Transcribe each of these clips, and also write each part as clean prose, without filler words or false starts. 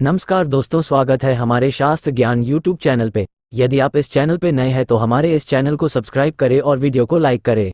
नमस्कार दोस्तों, स्वागत है हमारे शास्त्र ज्ञान यूट्यूब चैनल पे। यदि आप इस चैनल पे नए हैं तो हमारे इस चैनल को सब्सक्राइब करें और वीडियो को लाइक करें।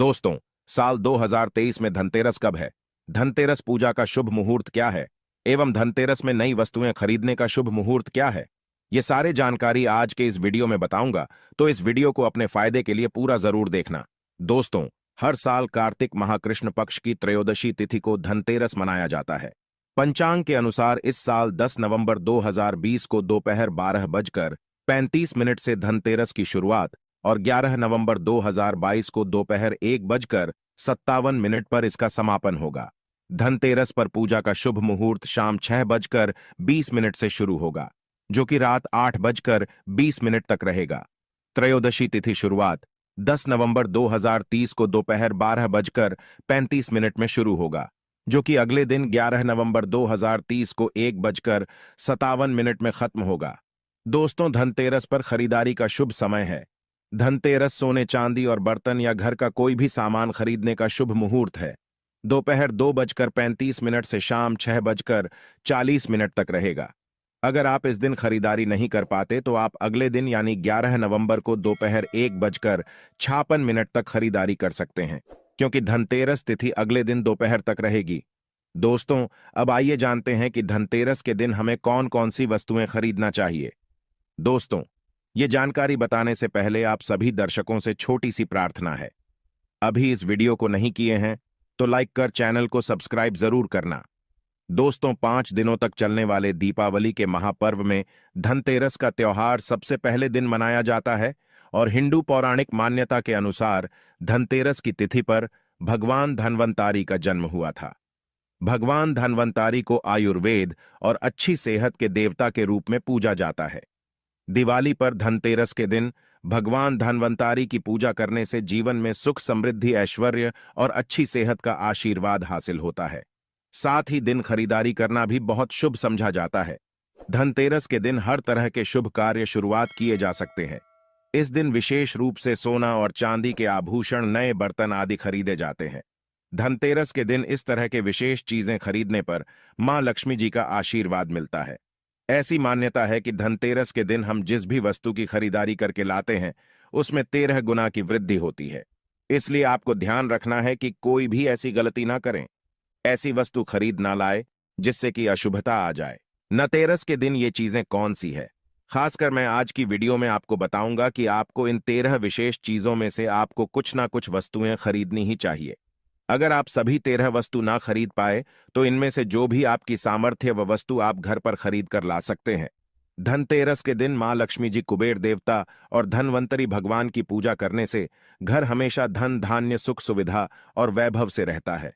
दोस्तों, साल 2023 में धनतेरस कब है? धनतेरस पूजा का शुभ मुहूर्त क्या है एवं धनतेरस में नई वस्तुएं खरीदने का शुभ मुहूर्त क्या है? ये सारे जानकारी आज के इस वीडियो में बताऊंगा, तो इस वीडियो को अपने फायदे के लिए पूरा जरूर देखना। दोस्तों, हर साल कार्तिक माह कृष्ण पक्ष की त्रयोदशी तिथि को धनतेरस मनाया जाता है। पंचांग के अनुसार इस साल 10 नवंबर 2020 को दोपहर 12:35 से धनतेरस की शुरुआत और 11 नवंबर 2022 को दोपहर 1:57 पर इसका समापन होगा। धनतेरस पर पूजा का शुभ मुहूर्त शाम 6:20 से शुरू होगा, जो कि रात 8:20 तक रहेगा। त्रयोदशी तिथि शुरुआत 10 नवंबर 2030 को दोपहर 12:35 में शुरू होगा, जो कि अगले दिन 11 नवंबर 2030 को 1:57 में खत्म होगा। दोस्तों, धनतेरस पर खरीदारी का शुभ समय है। धनतेरस सोने चांदी और बर्तन या घर का कोई भी सामान खरीदने का शुभ मुहूर्त है। दोपहर 2:35 से शाम 6:40 तक रहेगा। अगर आप इस दिन खरीदारी नहीं कर पाते तो आप अगले दिन यानी 11 नवंबर को दोपहर 1:56 तक खरीदारी कर सकते हैं, क्योंकि धनतेरस तिथि अगले दिन दोपहर तक रहेगी। दोस्तों, अब आइए जानते हैं कि धनतेरस के दिन हमें कौन कौन सी वस्तुएं खरीदना चाहिए। दोस्तों, ये जानकारी बताने से पहले आप सभी दर्शकों से छोटी सी प्रार्थना है। अभी इस वीडियो को नहीं किए हैं तो लाइक कर चैनल को सब्सक्राइब जरूर करना। दोस्तों, 5 दिनों तक चलने वाले दीपावली के महापर्व में धनतेरस का त्योहार सबसे पहले दिन मनाया जाता है और हिंदू पौराणिक मान्यता के अनुसार धनतेरस की तिथि पर भगवान धन्वंतारी का जन्म हुआ था। भगवान धन्वंतारी को आयुर्वेद और अच्छी सेहत के देवता के रूप में पूजा जाता है। दिवाली पर धनतेरस के दिन भगवान धन्वंतारी की पूजा करने से जीवन में सुख समृद्धि ऐश्वर्य और अच्छी सेहत का आशीर्वाद हासिल होता है। साथ ही दिन खरीदारी करना भी बहुत शुभ समझा जाता है। धनतेरस के दिन हर तरह के शुभ कार्य शुरुआत किए जा सकते हैं। इस दिन विशेष रूप से सोना और चांदी के आभूषण, नए बर्तन आदि खरीदे जाते हैं। धनतेरस के दिन इस तरह के विशेष चीजें खरीदने पर मां लक्ष्मी जी का आशीर्वाद मिलता है। ऐसी मान्यता है कि धनतेरस के दिन हम जिस भी वस्तु की खरीदारी करके लाते हैं उसमें 13 गुना की वृद्धि होती है। इसलिए आपको ध्यान रखना है कि कोई भी ऐसी गलती ना करें, ऐसी वस्तु खरीद ना लाए जिससे कि अशुभता आ जाए। धनतेरस के दिन ये चीजें कौन सी है, खासकर मैं आज की वीडियो में आपको बताऊंगा कि आपको इन 13 विशेष चीजों में से आपको कुछ ना कुछ वस्तुएं खरीदनी ही चाहिए। अगर आप सभी 13 वस्तु ना खरीद पाए तो इनमें से जो भी आपकी सामर्थ्य व वस्तु आप घर पर खरीद कर ला सकते हैं। धनतेरस के दिन मां लक्ष्मी जी, कुबेर देवता और धनवंतरी भगवान की पूजा करने से घर हमेशा धन धान्य सुख सुविधा और वैभव से रहता है।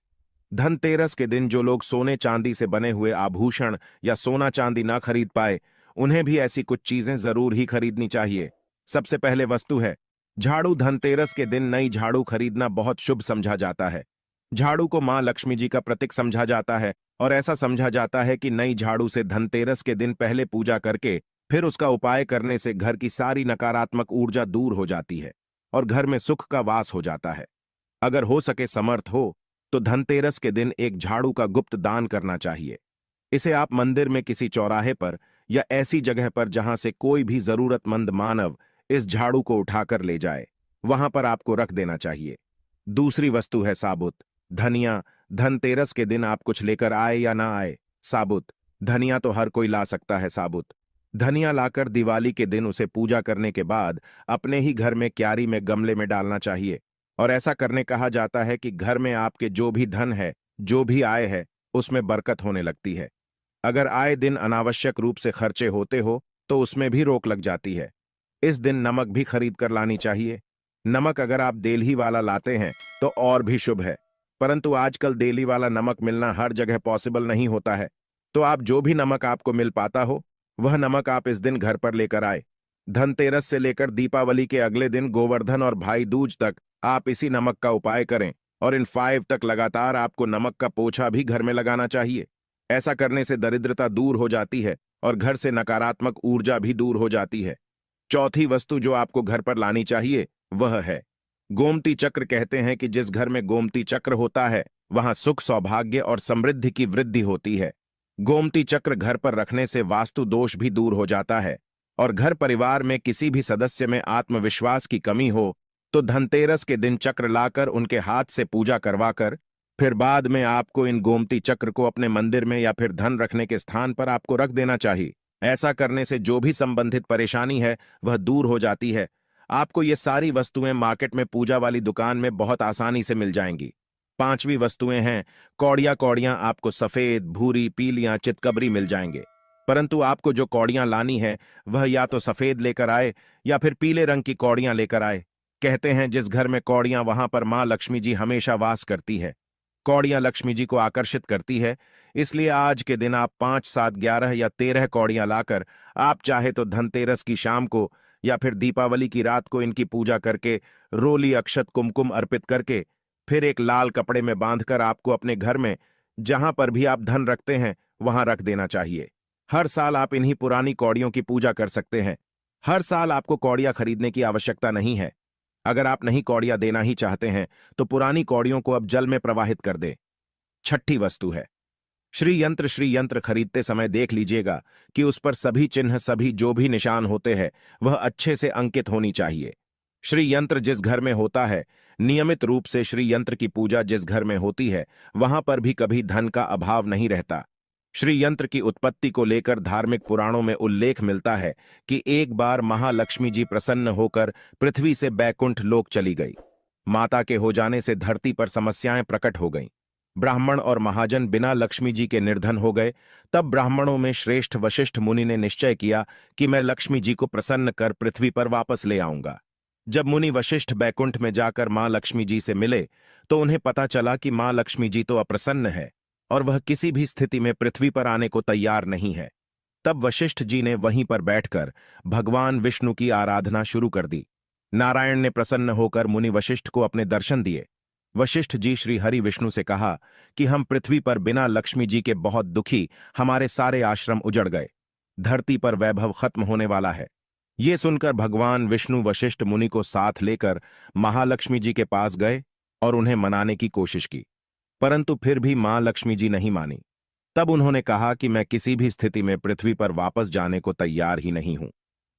धनतेरस के दिन जो लोग सोने चांदी से बने हुए आभूषण या सोना चांदी ना खरीद पाए, उन्हें भी ऐसी कुछ चीजें जरूर ही खरीदनी चाहिए। सबसे पहले वस्तु है झाड़ू। धनतेरस के दिन नई झाड़ू खरीदना बहुत शुभ समझा जाता है। झाड़ू को मां लक्ष्मी जी का प्रतीक समझा जाता है और ऐसा समझा जाता है कि नई झाड़ू से धनतेरस के दिन पहले पूजा करके फिर उसका उपाय करने से घर की सारी नकारात्मक ऊर्जा दूर हो जाती है और घर में सुख का वास हो जाता है। अगर हो सके, समर्थ हो, तो धनतेरस के दिन एक झाड़ू का गुप्त दान करना चाहिए। इसे आप मंदिर में किसी चौराहे पर या ऐसी जगह पर जहां से कोई भी जरूरतमंद मानव इस झाड़ू को उठाकर ले जाए, वहां पर आपको रख देना चाहिए। दूसरी वस्तु है साबुत धनिया। धनतेरस के दिन आप कुछ लेकर आए या ना आए, साबुत धनिया तो हर कोई ला सकता है। साबुत धनिया लाकर दिवाली के दिन उसे पूजा करने के बाद अपने ही घर में क्यारी में गमले में डालना चाहिए। और ऐसा करने कहा जाता है कि घर में आपके जो भी धन है, जो भी आय है, उसमें बरकत होने लगती है। अगर आए दिन अनावश्यक रूप से खर्चे होते हो तो उसमें भी रोक लग जाती है। इस दिन नमक भी खरीद कर लानी चाहिए। नमक अगर आप देली वाला लाते हैं तो और भी शुभ है, परंतु आजकल देली वाला नमक मिलना हर जगह पॉसिबल नहीं होता है। तो आप जो भी नमक आपको मिल पाता हो वह नमक आप इस दिन घर पर लेकर आए। धनतेरस से लेकर दीपावली के अगले दिन गोवर्धन और भाई दूज तक आप इसी नमक का उपाय करें और इन 5 तक लगातार आपको नमक का पोछा भी घर में लगाना चाहिए। ऐसा करने से दरिद्रता दूर हो जाती है और घर से नकारात्मक ऊर्जा भी दूर हो जाती है। चौथी वस्तु जो आपको घर पर लानी चाहिए वह है गोमती चक्र। कहते हैं कि जिस घर में गोमती चक्र होता है वहां सुख, सौभाग्य और समृद्धि की वृद्धि होती है। गोमती चक्र घर पर रखने से वास्तु दोष भी दूर हो जाता है, और घर परिवार में किसी भी सदस्य में आत्मविश्वास की कमी हो तो धनतेरस के दिन चक्र लाकर उनके हाथ से पूजा करवाकर फिर बाद में आपको इन गोमती चक्र को अपने मंदिर में या फिर धन रखने के स्थान पर आपको रख देना चाहिए। ऐसा करने से जो भी संबंधित परेशानी है वह दूर हो जाती है। आपको ये सारी वस्तुएं मार्केट में पूजा वाली दुकान में बहुत आसानी से मिल जाएंगी। पांचवी वस्तुएं हैं कौड़ियां। कौड़ियां आपको सफेद, भूरी, पीलियां, चितकबरी मिल जाएंगे, परंतु आपको जो कौड़ियां लानी है वह या तो सफेद लेकर आए या फिर पीले रंग की कौड़ियां लेकर आए। कहते हैं जिस घर में कौड़ियां वहां पर मां लक्ष्मी जी हमेशा वास करती है। कौड़ियां लक्ष्मी जी को आकर्षित करती है, इसलिए आज के दिन आप 5, 7, 11 या 13 कौड़ियां लाकर आप चाहे तो धनतेरस की शाम को या फिर दीपावली की रात को इनकी पूजा करके रोली, अक्षत, कुमकुम अर्पित करके फिर एक लाल कपड़े में बांधकर आपको अपने घर में जहां पर भी आप धन रखते हैं वहां रख देना चाहिए। हर साल आप इन्हीं पुरानी कौड़ियों की पूजा कर सकते हैं। हर साल आपको कौड़ियां खरीदने की आवश्यकता नहीं है। अगर आप नहीं कौड़ियां देना ही चाहते हैं तो पुरानी कौड़ियों को अब जल में प्रवाहित कर दे। छठी वस्तु है श्री यंत्र। श्री यंत्र खरीदते समय देख लीजिएगा कि उस पर सभी चिन्ह, सभी जो भी निशान होते हैं वह अच्छे से अंकित होनी चाहिए। श्री यंत्र जिस घर में होता है, नियमित रूप से श्री यंत्र की पूजा जिस घर में होती है वहां पर भी कभी धन का अभाव नहीं रहता। श्री यंत्र की उत्पत्ति को लेकर धार्मिक पुराणों में उल्लेख मिलता है कि एक बार महालक्ष्मी जी प्रसन्न होकर पृथ्वी से बैकुंठ लोक चली गई। माता के हो जाने से धरती पर समस्याएं प्रकट हो गईं। ब्राह्मण और महाजन बिना लक्ष्मी जी के निर्धन हो गए। तब ब्राह्मणों में श्रेष्ठ वशिष्ठ मुनि ने निश्चय किया कि मैं लक्ष्मी जी को प्रसन्न कर पृथ्वी पर वापस ले आऊंगा। जब मुनि वशिष्ठ बैकुंठ में जाकर मां लक्ष्मी जी से मिले तो उन्हें पता चला कि मां लक्ष्मी जी तो अप्रसन्न है और वह किसी भी स्थिति में पृथ्वी पर आने को तैयार नहीं है। तब वशिष्ठ जी ने वहीं पर बैठकर भगवान विष्णु की आराधना शुरू कर दी। नारायण ने प्रसन्न होकर मुनि वशिष्ठ को अपने दर्शन दिए। वशिष्ठ जी श्री हरि विष्णु से कहा कि हम पृथ्वी पर बिना लक्ष्मी जी के बहुत दुखी, हमारे सारे आश्रम उजड़ गए, धरती पर वैभव खत्म होने वाला है। ये सुनकर भगवान विष्णु वशिष्ठ मुनि को साथ लेकर महालक्ष्मी जी के पास गए और उन्हें मनाने की कोशिश की, परंतु फिर भी मां लक्ष्मी जी नहीं मानी। तब उन्होंने कहा कि मैं किसी भी स्थिति में पृथ्वी पर वापस जाने को तैयार ही नहीं हूं।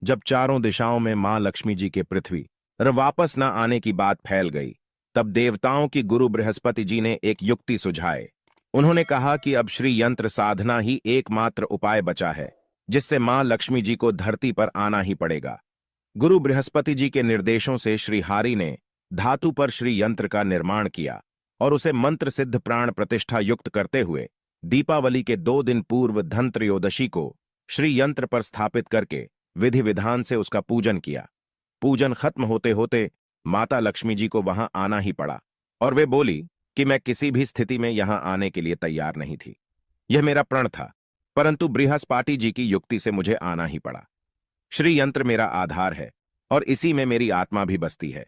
जब चारों दिशाओं में मां लक्ष्मी जी के पृथ्वी पर वापस न आने की बात फैल गई, तब देवताओं की गुरु बृहस्पति जी ने एक युक्ति सुझाए। उन्होंने कहा कि अब श्री यंत्र साधना ही एकमात्र उपाय बचा है जिससे मां लक्ष्मी जी को धरती पर आना ही पड़ेगा। गुरु बृहस्पति जी के निर्देशों से श्री हरि ने धातु पर श्री यंत्र का निर्माण किया और उसे मंत्र सिद्ध प्राण प्रतिष्ठा युक्त करते हुए दीपावली के 2 दिन पूर्व धन त्रयोदशी को श्री यंत्र पर स्थापित करके विधि विधान से उसका पूजन किया। पूजन खत्म होते होते माता लक्ष्मी जी को वहां आना ही पड़ा और वे बोली कि मैं किसी भी स्थिति में यहां आने के लिए तैयार नहीं थी। यह मेरा प्रण था, परंतु बृहस्पति जी की युक्ति से मुझे आना ही पड़ा। श्री यंत्र मेरा आधार है और इसी में मेरी आत्मा भी बसती है।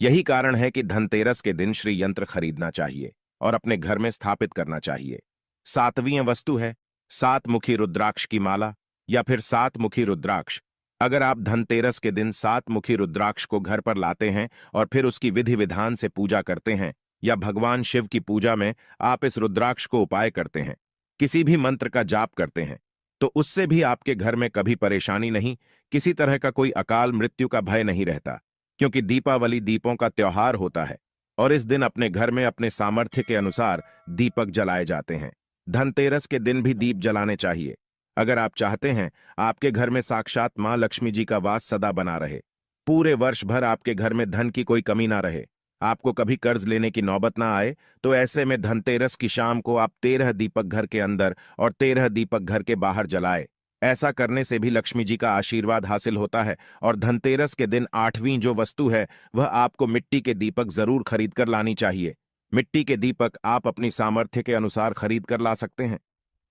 यही कारण है कि धनतेरस के दिन श्री यंत्र खरीदना चाहिए और अपने घर में स्थापित करना चाहिए। 7वीं वस्तु है 7 मुखी रुद्राक्ष की माला या फिर 7 मुखी रुद्राक्ष। अगर आप धनतेरस के दिन 7 मुखी रुद्राक्ष को घर पर लाते हैं और फिर उसकी विधि विधान से पूजा करते हैं या भगवान शिव की पूजा में आप इस रुद्राक्ष को उपाय करते हैं, किसी भी मंत्र का जाप करते हैं, तो उससे भी आपके घर में कभी परेशानी नहीं, किसी तरह का कोई अकाल मृत्यु का भय नहीं रहता। क्योंकि दीपावली दीपों का त्योहार होता है और इस दिन अपने घर में अपने सामर्थ्य के अनुसार दीपक जलाए जाते हैं। धनतेरस के दिन भी दीप जलाने चाहिए। अगर आप चाहते हैं आपके घर में साक्षात मां लक्ष्मी जी का वास सदा बना रहे, पूरे वर्ष भर आपके घर में धन की कोई कमी ना रहे, आपको कभी कर्ज लेने की नौबत ना आए, तो ऐसे में धनतेरस की शाम को आप 13 दीपक घर के अंदर और 13 दीपक घर के बाहर जलाए। ऐसा करने से भी लक्ष्मी जी का आशीर्वाद हासिल होता है। और धनतेरस के दिन 8वीं जो वस्तु है वह आपको मिट्टी के दीपक जरूर खरीद कर लानी चाहिए। मिट्टी के दीपक आप अपनी सामर्थ्य के अनुसार खरीद कर ला सकते हैं।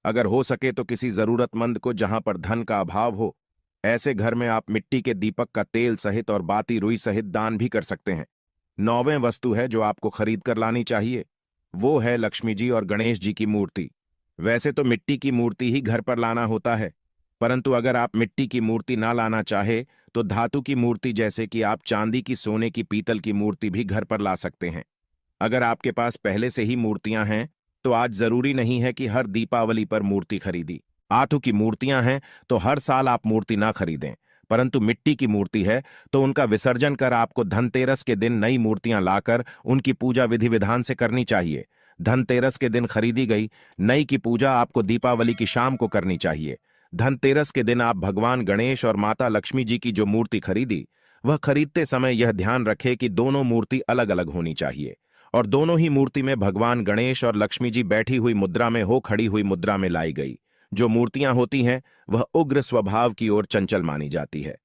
अगर हो सके तो किसी जरूरतमंद को जहां पर धन का अभाव हो, ऐसे घर में आप मिट्टी के दीपक का तेल सहित और बाती रुई सहित दान भी कर सकते हैं। 9वें वस्तु है जो आपको खरीद कर लानी चाहिए, वो है लक्ष्मी जी और गणेश जी की मूर्ति। वैसे तो मिट्टी की मूर्ति ही घर पर लाना होता है, परंतु अगर आप मिट्टी की मूर्ति ना लाना चाहे तो धातु की मूर्ति जैसे कि आप चांदी की, सोने की, पीतल की मूर्ति भी घर पर ला सकते हैं। अगर आपके पास पहले से ही मूर्तियां हैं तो आज जरूरी नहीं है कि हर दीपावली पर मूर्ति खरीदी। धातु की मूर्तियां हैं तो हर साल आप मूर्ति ना खरीदें, परंतु मिट्टी की मूर्ति है तो उनका विसर्जन कर आपको धनतेरस के दिन नई मूर्तियां लाकर उनकी पूजा विधि विधान से करनी चाहिए। धनतेरस के दिन खरीदी गई नई की पूजा आपको दीपावली की शाम को करनी चाहिए। धनतेरस के दिन आप भगवान गणेश और माता लक्ष्मी जी की जो मूर्ति खरीदी, वह खरीदते समय यह ध्यान रखे कि दोनों मूर्ति अलग अलग होनी चाहिए और दोनों ही मूर्ति में भगवान गणेश और लक्ष्मी जी बैठी हुई मुद्रा में हो, खड़ी हुई मुद्रा में लाई गई। जो मूर्तियां होती हैं वह उग्र स्वभाव की ओर चंचल मानी जाती है।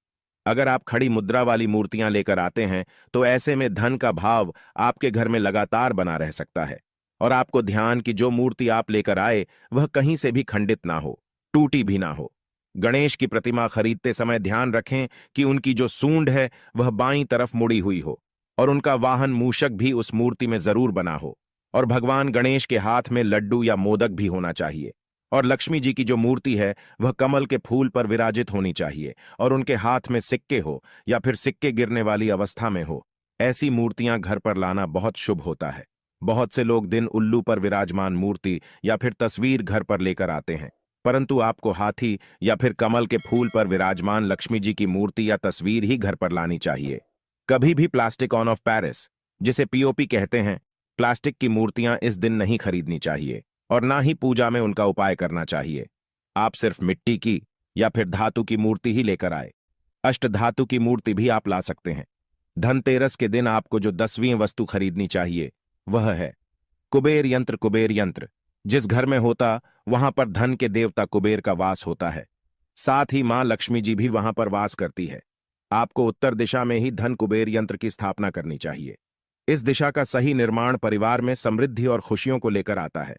अगर आप खड़ी मुद्रा वाली मूर्तियां लेकर आते हैं तो ऐसे में धन का भाव आपके घर में लगातार बना रह सकता है और आपको ध्यान कि जो मूर्ति आप लेकर आए वह कहीं से भी खंडित ना हो, टूटी भी ना हो। गणेश की प्रतिमा खरीदते समय ध्यान रखें कि उनकी जो सूंड है वह बाईं तरफ मुड़ी हुई हो और उनका वाहन मूषक भी उस मूर्ति में जरूर बना हो और भगवान गणेश के हाथ में लड्डू या मोदक भी होना चाहिए और लक्ष्मी जी की जो मूर्ति है वह कमल के फूल पर विराजित होनी चाहिए और उनके हाथ में सिक्के हो या फिर सिक्के गिरने वाली अवस्था में हो। ऐसी मूर्तियां घर पर लाना बहुत शुभ होता है। बहुत से लोग दिन उल्लू पर विराजमान मूर्ति या फिर तस्वीर घर पर लेकर आते हैं, परंतु आपको हाथी या फिर कमल के फूल पर विराजमान लक्ष्मी जी की मूर्ति या तस्वीर ही घर पर लानी चाहिए। कभी भी प्लास्टिक ऑन ऑफ पेरिस, जिसे पीओपी कहते हैं, प्लास्टिक की मूर्तियां इस दिन नहीं खरीदनी चाहिए और ना ही पूजा में उनका उपाय करना चाहिए। आप सिर्फ मिट्टी की या फिर धातु की मूर्ति ही लेकर आए। अष्टधातु की मूर्ति भी आप ला सकते हैं। धनतेरस के दिन आपको जो 10वीं वस्तु खरीदनी चाहिए वह है कुबेर यंत्र। कुबेर यंत्र जिस घर में होता वहां पर धन के देवता कुबेर का वास होता है, साथ ही मां लक्ष्मी जी भी वहां पर वास करती है। आपको उत्तर दिशा में ही धन कुबेर यंत्र की स्थापना करनी चाहिए। इस दिशा का सही निर्माण परिवार में समृद्धि और खुशियों को लेकर आता है।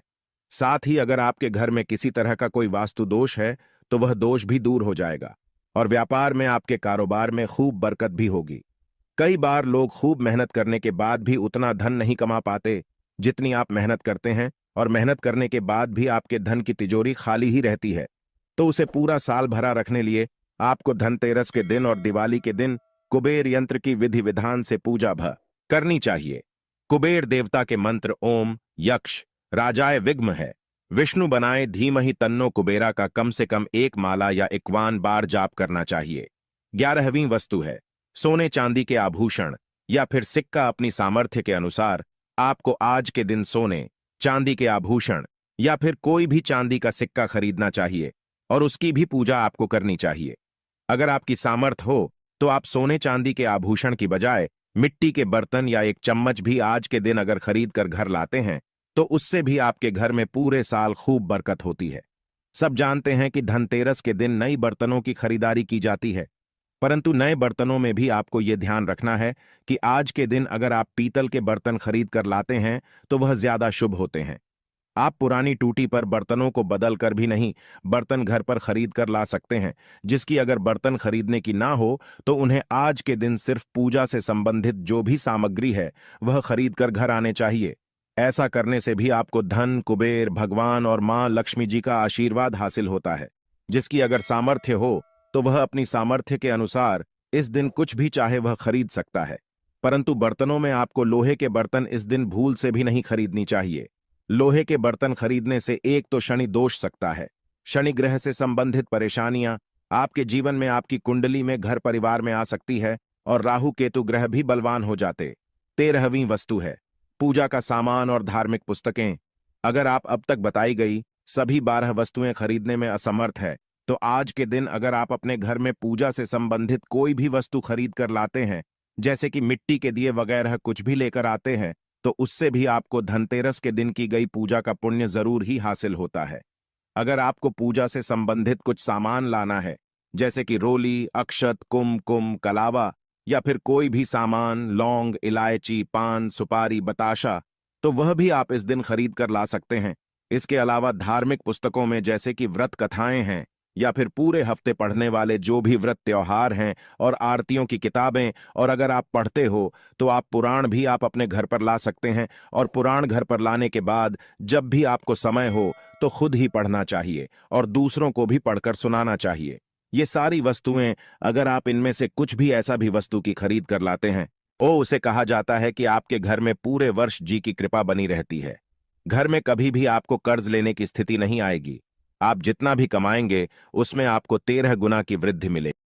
साथ ही अगर आपके घर में किसी तरह का कोई वास्तु दोष है तो वह दोष भी दूर हो जाएगा और व्यापार में आपके कारोबार में खूब बरकत भी होगी। कई बार लोग खूब मेहनत करने के बाद भी उतना धन नहीं कमा पाते जितनी आप मेहनत करते हैं और मेहनत करने के बाद भी आपके धन की तिजोरी खाली ही रहती है, तो उसे पूरा साल भरा रखने लिए आपको धनतेरस के दिन और दिवाली के दिन कुबेर यंत्र की विधि विधान से पूजा करनी चाहिए। कुबेर देवता के मंत्र ओम यक्ष राजाय विघ्न है, विष्णु बनाए धीमहि तन्नो कुबेरा का कम से कम 1 माला या 51 बार जाप करना चाहिए। 11वीं वस्तु है सोने चांदी के आभूषण या फिर सिक्का। अपनी सामर्थ्य के अनुसार आपको आज के दिन सोने चांदी के आभूषण या फिर कोई भी चांदी का सिक्का खरीदना चाहिए और उसकी भी पूजा आपको करनी चाहिए। अगर आपकी सामर्थ्य हो तो आप सोने चांदी के आभूषण की बजाय मिट्टी के बर्तन या एक चम्मच भी आज के दिन अगर खरीद कर घर लाते हैं तो उससे भी आपके घर में पूरे साल खूब बरकत होती है। सब जानते हैं कि धनतेरस के दिन नई बर्तनों की खरीदारी की जाती है, परंतु नए बर्तनों में भी आपको यह ध्यान रखना है कि आज के दिन अगर आप पीतल के बर्तन खरीद कर लाते हैं तो वह ज्यादा शुभ होते हैं। आप पुरानी टूटी पर बर्तनों को बदल कर भी नहीं बर्तन घर पर खरीद कर ला सकते हैं, जिसकी अगर बर्तन खरीदने की ना हो तो उन्हें आज के दिन सिर्फ पूजा से संबंधित जो भी सामग्री है वह खरीद कर घर आने चाहिए। ऐसा करने से भी आपको धन कुबेर भगवान और मां लक्ष्मी जी का आशीर्वाद हासिल होता है। जिसकी अगर सामर्थ्य हो तो वह अपनी सामर्थ्य के अनुसार इस दिन कुछ भी चाहे वह खरीद सकता है, परंतु बर्तनों में आपको लोहे के बर्तन इस दिन भूल से भी नहीं खरीदनी चाहिए। लोहे के बर्तन खरीदने से एक तो शनि दोष सकता है, शनि ग्रह से संबंधित परेशानियां आपके जीवन में आपकी कुंडली में घर परिवार में आ सकती है और राहु केतु ग्रह भी बलवान हो जाते। 13वीं वस्तु है पूजा का सामान और धार्मिक पुस्तकें। अगर आप अब तक बताई गई सभी 12 वस्तुएं खरीदने में असमर्थ है तो आज के दिन अगर आप अपने घर में पूजा से संबंधित कोई भी वस्तु खरीद कर लाते हैं, जैसे कि मिट्टी के दिए वगैरह कुछ भी लेकर आते हैं, तो उससे भी आपको धनतेरस के दिन की गई पूजा का पुण्य जरूर ही हासिल होता है। अगर आपको पूजा से संबंधित कुछ सामान लाना है, जैसे कि रोली अक्षत कुमकुम कलावा या फिर कोई भी सामान लौंग इलायची पान सुपारी बताशा, तो वह भी आप इस दिन खरीद कर ला सकते हैं। इसके अलावा धार्मिक पुस्तकों में जैसे कि व्रत कथाएं हैं या फिर पूरे हफ्ते पढ़ने वाले जो भी व्रत त्योहार हैं और आरतियों की किताबें, और अगर आप पढ़ते हो तो आप पुराण भी आप अपने घर पर ला सकते हैं और पुराण घर पर लाने के बाद जब भी आपको समय हो तो खुद ही पढ़ना चाहिए और दूसरों को भी पढ़कर सुनाना चाहिए। ये सारी वस्तुएं अगर आप इनमें से कुछ भी ऐसा भी वस्तु की खरीद कर लाते हैं उसे कहा जाता है कि आपके घर में पूरे वर्ष जी की कृपा बनी रहती है। घर में कभी भी आपको कर्ज लेने की स्थिति नहीं आएगी। आप जितना भी कमाएंगे उसमें आपको 13 गुना की वृद्धि मिलेगी।